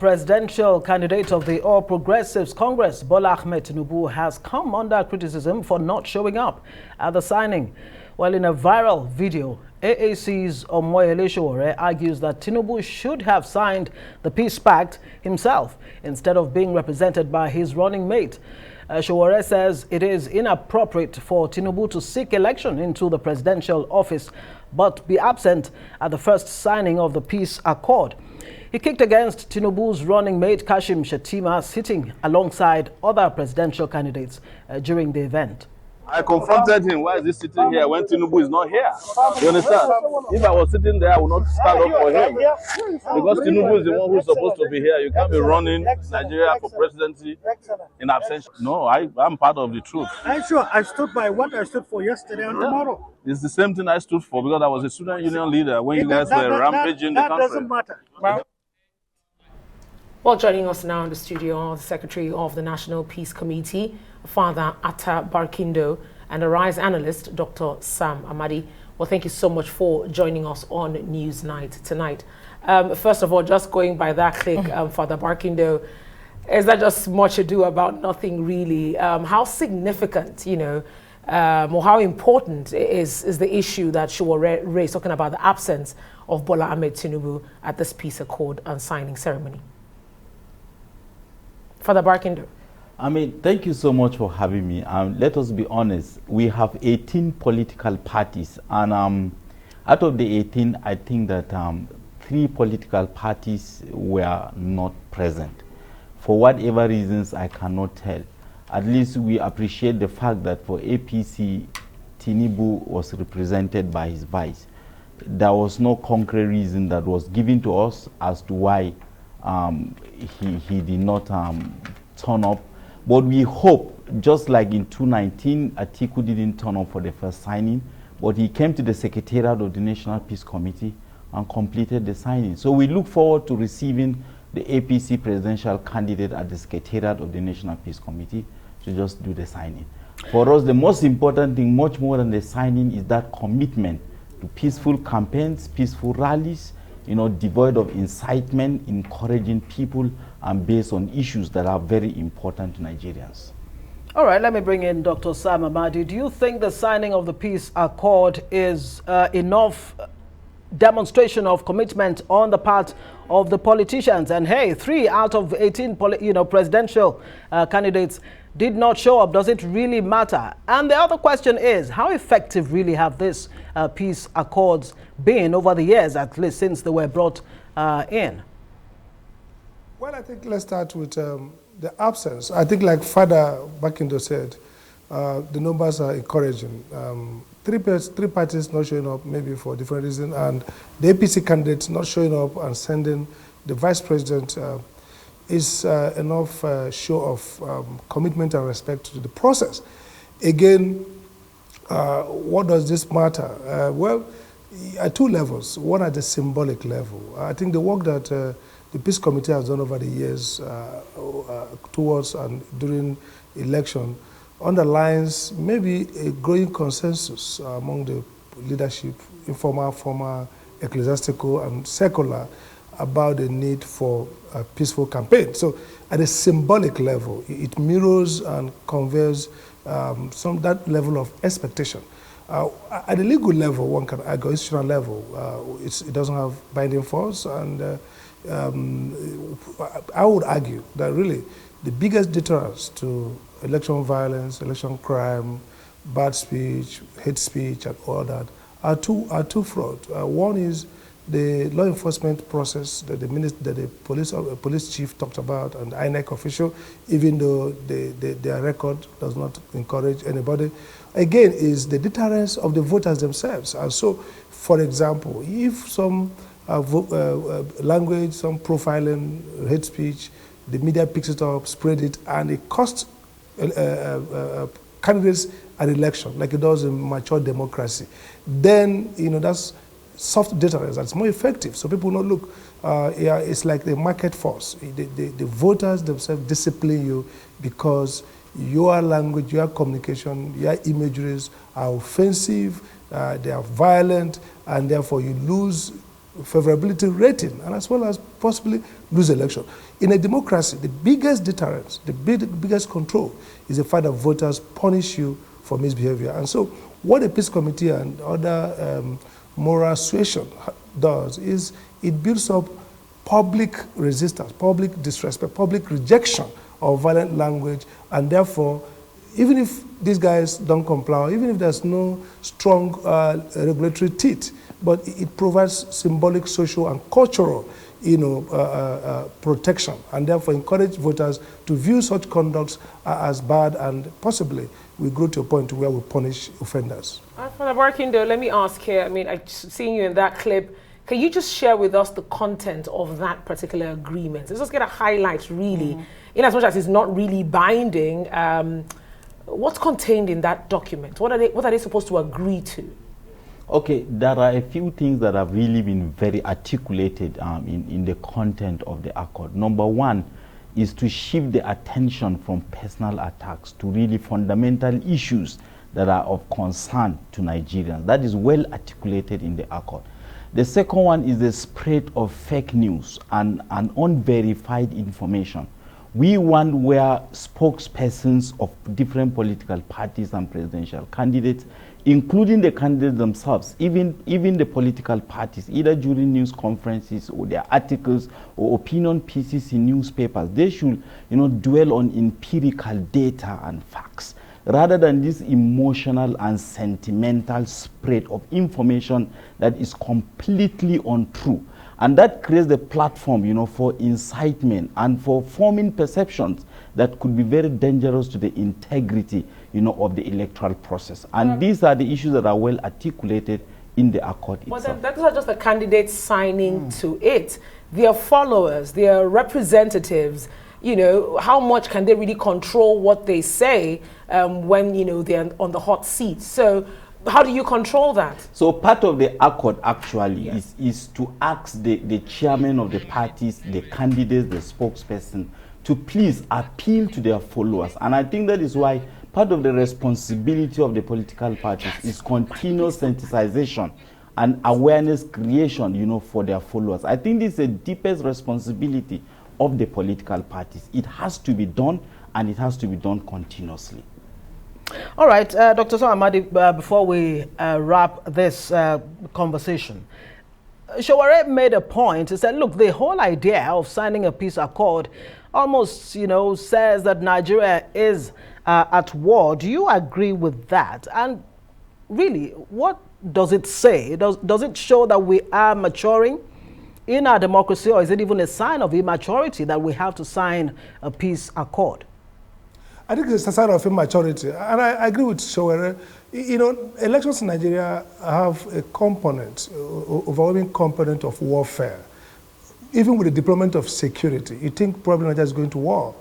presidential candidate of the All Progressives Congress, Bola Ahmed Tinubu, has come under criticism for not showing up at the signing. While in a viral video, AAC's Omoyele Sowore argues that Tinubu should have signed the peace pact himself instead of being represented by his running mate. Sowore says it is inappropriate for Tinubu to seek election into the presidential office but be absent at the first signing of the peace accord. He kicked against Tinubu's running mate Kashim Shettima sitting alongside other presidential candidates during the event. I confronted him, why is he sitting here when Tinubu is not here? You understand? If I was sitting there, I would not stand up for him. Because Tinubu is the one who's supposed to be here. You can't be running Nigeria for presidency in absentia. No, I'm part of the truth. I'm sure I stood by what I stood for yesterday and tomorrow. It's the same thing I stood for because I was a student union leader when you guys were rampaging the country. That doesn't matter. Well, joining us now in the studio, the Secretary of the National Peace Committee, Father Atta Barkindo, and a RISE analyst, Dr. Sam Amadi. Well, thank you so much for joining us on Newsnight tonight. First of all, just going by that click, Father Barkindo, is that just much ado about nothing really? How significant, or how important is the issue that Sowore raised, talking about the absence of Bola Ahmed Tinubu at this peace accord and signing ceremony? Father Barkindo. Thank you so much for having me. Let us be honest. We have 18 political parties, and out of the 18, I think that 3 political parties were not present. For whatever reasons, I cannot tell. At least we appreciate the fact that for APC, Tinubu was represented by his vice. There was no concrete reason that was given to us as to why he did not turn up. But we hope, just like in 2019, Atiku didn't turn up for the first signing, but he came to the Secretariat of the National Peace Committee and completed the signing. So we look forward to receiving the APC presidential candidate at the Secretariat of the National Peace Committee to just do the signing. For us, the most important thing, much more than the signing, is that commitment to peaceful campaigns, peaceful rallies, devoid of incitement, encouraging people and based on issues that are very important to Nigerians. All right, let me bring in Dr. Sam Amadi. Do you think the signing of the peace accord is enough demonstration of commitment on the part of the politicians? And hey, 3 out of 18 presidential candidates did not show up. Does it really matter? And the other question is, how effective really have these peace accords been over the years, at least since they were brought in? Well, I think let's start with the absence. I think, like Father Barkindo said, the numbers are encouraging. 3 parties not showing up, maybe for different reasons, and the APC candidates not showing up and sending the vice president is enough show of commitment and respect to the process. Again, what does this matter? Well, at 2 levels. One at the symbolic level. I think the work that the Peace Committee has done over the years towards and during election underlines maybe a growing consensus among the leadership, informal, formal, ecclesiastical, and secular, about the need for a peaceful campaign. So at a symbolic level, it mirrors and conveys that level of expectation. At the legal level, one can argue, institutional level, it doesn't have binding force, and I would argue that really the biggest deterrence to election violence, election crime, bad speech, hate speech, and all that are twofold. One is the law enforcement process that the police chief talked about, and the INEC official, even though their record does not encourage anybody, again, is the deterrence of the voters themselves. And so, for example, if some language, some profiling, hate speech, the media picks it up, spread it, and it costs candidates an election, like it does in mature democracy, then that's soft deterrence that's more effective. So people not look, it's like the market force. The voters themselves discipline you because your language, your communication, your imageries are offensive, they are violent, and therefore you lose favorability rating, and as well as possibly lose election. In a democracy, the biggest deterrence, the biggest control is the fact that voters punish you for misbehavior. And so what the Peace Committee and other moral suasion does is it builds up public resistance, public disrespect, public rejection of violent language, and therefore, even if these guys don't comply, even if there's no strong regulatory teeth, but it provides symbolic, social, and cultural, protection, and therefore encourage voters to view such conducts as bad, and possibly we grow to a point where we punish offenders. Father Barkindo, let me ask here. I mean, seeing you in that clip, can you just share with us the content of that particular agreement? Let's just get a highlight, really, in as much as it's not really binding. What's contained in that document? What are they supposed to agree to? Okay, there are a few things that have really been very articulated in the content of the accord. Number one is to shift the attention from personal attacks to really fundamental issues that are of concern to Nigerians. That is well articulated in the accord. The second one is the spread of fake news and unverified information. We want where spokespersons of different political parties and presidential candidates, including the candidates themselves, even the political parties, either during news conferences or their articles or opinion pieces in newspapers, they should, dwell on empirical data and facts, rather than this emotional and sentimental spread of information that is completely untrue. And that creates the platform, for incitement and for forming perceptions that could be very dangerous to the integrity, of the electoral process. And these are the issues that are well articulated in the accord itself. But that's not just the candidates signing to it. Their followers, their representatives, how much can they really control what they say when, they're on the hot seat? So how do you control that? So part of the accord actually is to ask the chairman of the parties, the candidates, the spokesperson, to please appeal to their followers. And I think that is why part of the responsibility of the political parties is continuous sensitization and awareness creation, for their followers. I think this is the deepest responsibility of the political parties. It has to be done, and it has to be done continuously. All right, Dr. Sam Amadi, before we wrap this conversation, Showore made a point. He said, look, the whole idea of signing a peace accord almost, says that Nigeria is at war. Do you agree with that? And really, what does it say? Does it show that we are maturing in our democracy, or is it even a sign of immaturity that we have to sign a peace accord? I think it's a sign of immaturity, and I agree with Showere. Elections in Nigeria have a component, overwhelming component of warfare. Even with the deployment of security, you think probably Nigeria is going to war.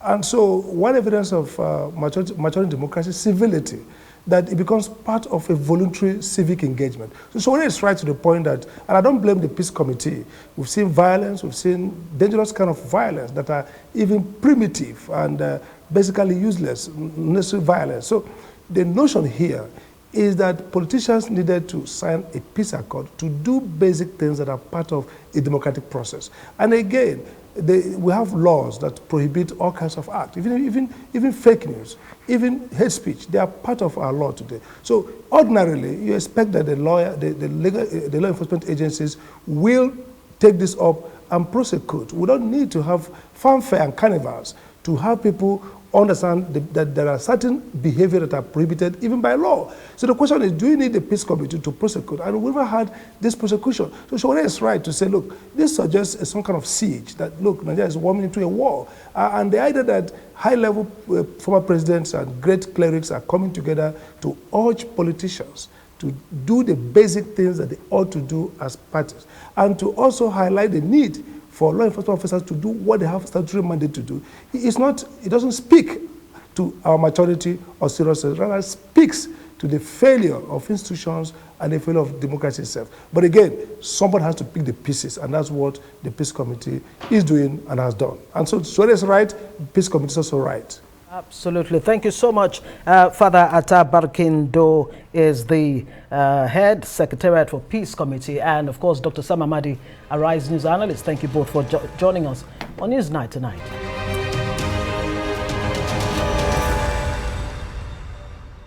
And so one evidence of maturing democracy is civility, that it becomes part of a voluntary civic engagement. So Showere is right to the point that, and I don't blame the Peace Committee, we've seen violence, we've seen dangerous kind of violence that are even primitive and basically useless, unnecessary violence. So the notion here is that politicians needed to sign a peace accord to do basic things that are part of a democratic process. And again, we have laws that prohibit all kinds of acts, even fake news, even hate speech. They are part of our law today. So ordinarily, you expect that the law enforcement agencies will take this up and prosecute. We don't need to have fanfare and carnivals to have people understand that there are certain behavior that are prohibited even by law. So the question is, do you need a peace committee to prosecute? And we've never had this prosecution. So Showore is right to say, look, this suggests some kind of siege, that, look, Nigeria is warming into a war. And the idea that high-level former presidents and great clerics are coming together to urge politicians to do the basic things that they ought to do as parties, and to also highlight the need for law enforcement officers to do what they have statutory mandate to do. It doesn't speak to our maturity or seriousness, rather speaks to the failure of institutions and the failure of democracy itself. But again, somebody has to pick the pieces, and that's what the Peace Committee is doing and has done. And so Showore is right, the Peace Committee is also right. Absolutely. Thank you so much. Father Atta Barkindo is the head secretariat for Peace Committee, and of course Dr. Sam Amadi, Arise News analyst. Thank you both for joining us on Newsnight tonight.